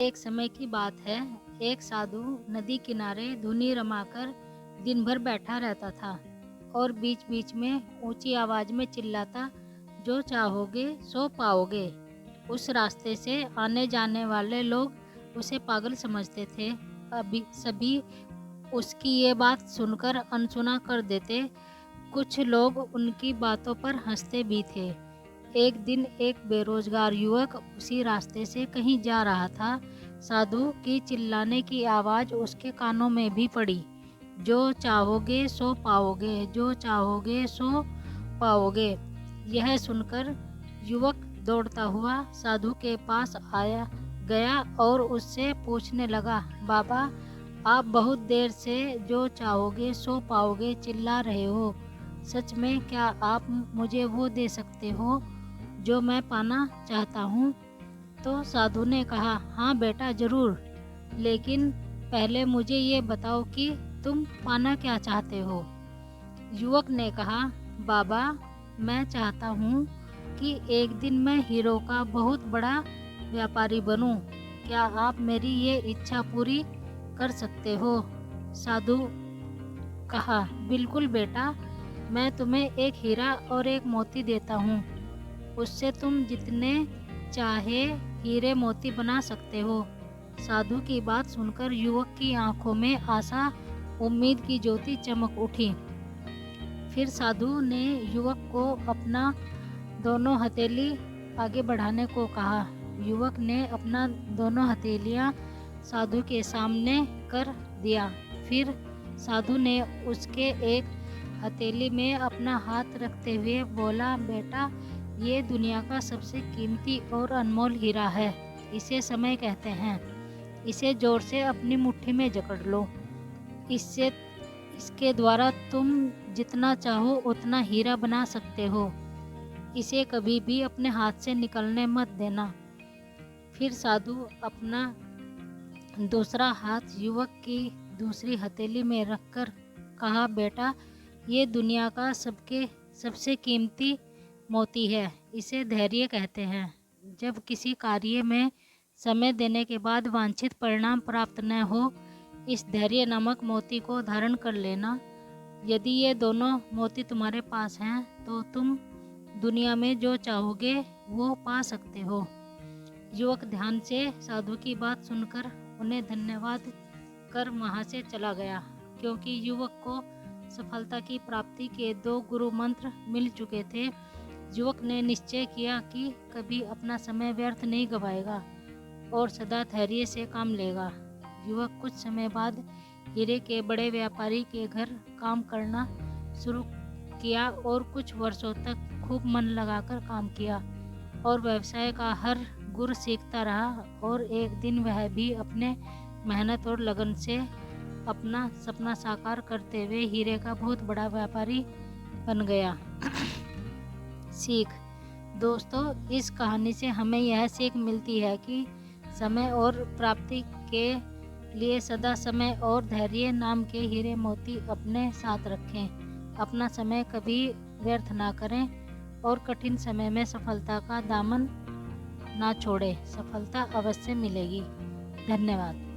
एक समय की बात है। एक साधु नदी किनारे धुनी रमाकर दिन भर बैठा रहता था और बीच बीच में ऊंची आवाज में चिल्लाता, जो चाहोगे सो पाओगे। उस रास्ते से आने जाने वाले लोग उसे पागल समझते थे। अभी सभी उसकी ये बात सुनकर अनसुना कर देते। कुछ लोग उनकी बातों पर हंसते भी थे। एक दिन एक बेरोजगार युवक उसी रास्ते से कहीं जा रहा था। साधु की चिल्लाने की आवाज़ उसके कानों में भी पड़ी, जो चाहोगे सो पाओगे, जो चाहोगे सो पाओगे। यह सुनकर युवक दौड़ता हुआ साधु के पास आया गया और उससे पूछने लगा, बाबा, आप बहुत देर से जो चाहोगे सो पाओगे चिल्ला रहे हो। सच में क्या आप मुझे वो दे सकते हो जो मैं पाना चाहता हूँ? तो साधु ने कहा, हाँ बेटा, ज़रूर, लेकिन पहले मुझे ये बताओ कि तुम पाना क्या चाहते हो। युवक ने कहा, बाबा, मैं चाहता हूँ कि एक दिन मैं हीरो का बहुत बड़ा व्यापारी बनूँ। क्या आप मेरी ये इच्छा पूरी कर सकते हो? साधु कहा, बिल्कुल बेटा, मैं तुम्हें एक हीरा और एक मोती देता हूँ। उससे तुम जितने चाहे हीरे मोती बना सकते हो। साधु की बात सुनकर युवक की आंखों में आशा, उम्मीद की ज्योति चमक उठी। फिर साधु ने युवक को अपना दोनों हथेली आगे बढ़ाने को कहा। युवक ने अपना दोनों हथेलियां साधु के सामने कर दिया। फिर साधु ने उसके एक हथेली में अपना हाथ रखते हुए बोला, बेटा, ये दुनिया का सबसे कीमती और अनमोल हीरा है। इसे समय कहते हैं। इसे जोर से अपनी मुट्ठी में जकड़ लो। इसके द्वारा तुम जितना चाहो उतना हीरा बना सकते हो। इसे कभी भी अपने हाथ से निकलने मत देना। फिर साधु अपना दूसरा हाथ युवक की दूसरी हथेली में रखकर कहा, बेटा, ये दुनिया का सबसे कीमती मोती है। इसे धैर्य कहते हैं। जब किसी कार्य में समय देने के बाद वांछित परिणाम प्राप्त न हो, इस धैर्य नामक मोती को धारण कर लेना। यदि ये दोनों मोती तुम्हारे पास हैं तो तुम दुनिया में जो चाहोगे वो पा सकते हो। युवक ध्यान से साधु की बात सुनकर उन्हें धन्यवाद कर वहाँ से चला गया, क्योंकि युवक को सफलता की प्राप्ति के 2 गुरु मंत्र मिल चुके थे। युवक ने निश्चय किया कि कभी अपना समय व्यर्थ नहीं गवाएगा और सदा धैर्य से काम लेगा। युवक कुछ समय बाद हीरे के बड़े व्यापारी के घर काम करना शुरू किया और कुछ वर्षों तक खूब मन लगाकर काम किया और व्यवसाय का हर गुर सीखता रहा। और एक दिन वह भी अपने मेहनत और लगन से अपना सपना साकार करते हुए हीरे का बहुत बड़ा व्यापारी बन गया। सीख। दोस्तों, इस कहानी से हमें यह सीख मिलती है कि समय और प्राप्ति के लिए सदा समय और धैर्य नाम के हीरे मोती अपने साथ रखें। अपना समय कभी व्यर्थ ना करें और कठिन समय में सफलता का दामन ना छोड़ें। सफलता अवश्य मिलेगी। धन्यवाद।